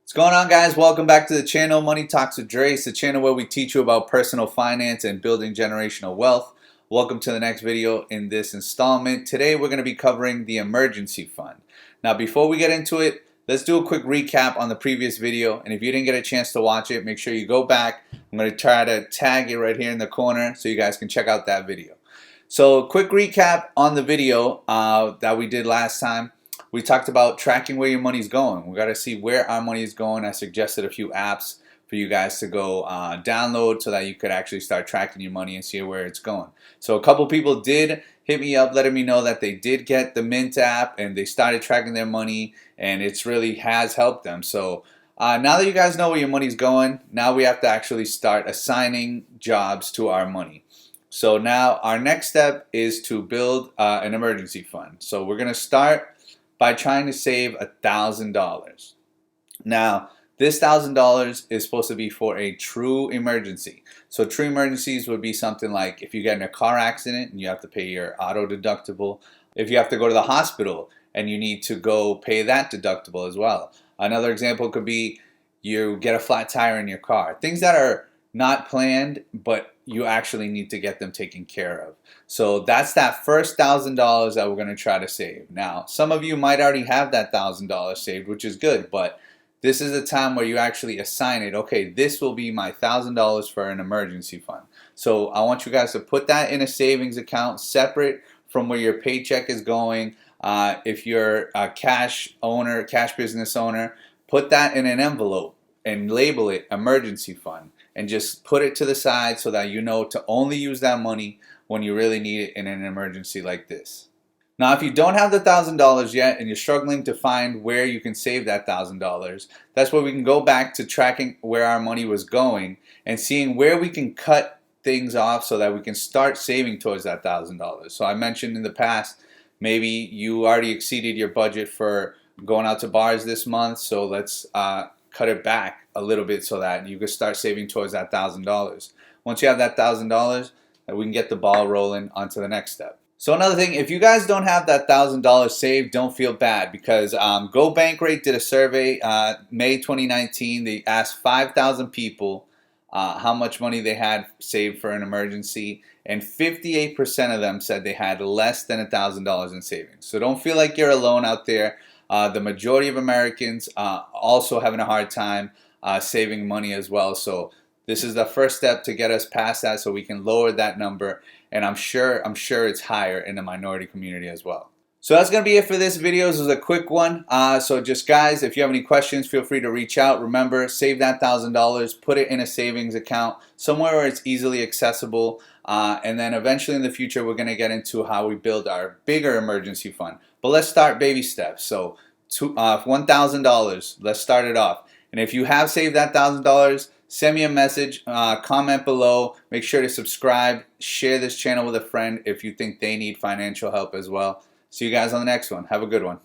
What's going on, guys? Welcome back to the channel Money Talks with Dre. It's the channel where we teach you about personal finance and building generational wealth. Welcome to the next video in this installment. Today we're going to be covering the emergency fund. Now before we get into it, let's do a quick recap on the previous video, and if you didn't get a chance to watch it, make sure you go back. I'm going to try to tag it right here in the corner so you guys can check out that video. So quick recap on the video that we did last time. We talked about tracking where your money's going. We got to see where our money is going. I suggested a few apps for you guys to go download so that you could actually start tracking your money and see where it's going. So a couple people did hit me up letting me know that they did get the Mint app and they started tracking their money, and it's really has helped them. So now that you guys know where your money's going, now we have to actually start assigning jobs to our money. So now our next step is to build an emergency fund. So we're going to start by trying to save $1,000. Now, this $1,000 is supposed to be for a true emergency. So true emergencies would be something like if you get in a car accident and you have to pay your auto deductible, if you have to go to the hospital and you need to go pay that deductible as well. Another example could be you get a flat tire in your car. Things that are not planned, but you actually need to get them taken care of. So that's that first $1,000 that we're going to try to save. Now, some of you might already have that $1,000 saved, which is good, but this is a time where you actually assign it. Okay, this will be my $1,000 for an emergency fund. So I want you guys to put that in a savings account separate from where your paycheck is going. If you're a cash business owner, put that in an envelope and label it emergency fund, and just put it to the side so that you know to only use that money when you really need it in an emergency like this. Now, if you don't have the $1,000 yet and you're struggling to find where you can save that $1,000, that's where we can go back to tracking where our money was going and seeing where we can cut things off so that we can start saving towards that $1,000. So I mentioned in the past, maybe you already exceeded your budget for going out to bars this month, so let's cut it back a little bit so that you can start saving towards that $1,000. Once you have that $1,000, we can get the ball rolling onto the next step. So another thing, if you guys don't have that $1,000 saved, don't feel bad, because Go Bankrate did a survey May 2019. They asked 5,000 people how much money they had saved for an emergency, and 58% of them said they had less than $1,000 in savings. So don't feel like you're alone out there. The majority of Americans also having a hard time saving money as well. So this is the first step to get us past that so we can lower that number. And I'm sure it's higher in the minority community as well. So that's going to be it for this video. This was a quick one. So just guys, if you have any questions, feel free to reach out. Remember, save that $1,000, put it in a savings account, somewhere where it's easily accessible. And then eventually in the future, we're going to get into how we build our bigger emergency fund. But let's start baby steps. So $1,000, let's start it off. And if you have saved that $1,000, send me a message, comment below. Make sure to subscribe, share this channel with a friend if you think they need financial help as well. See you guys on the next one. Have a good one.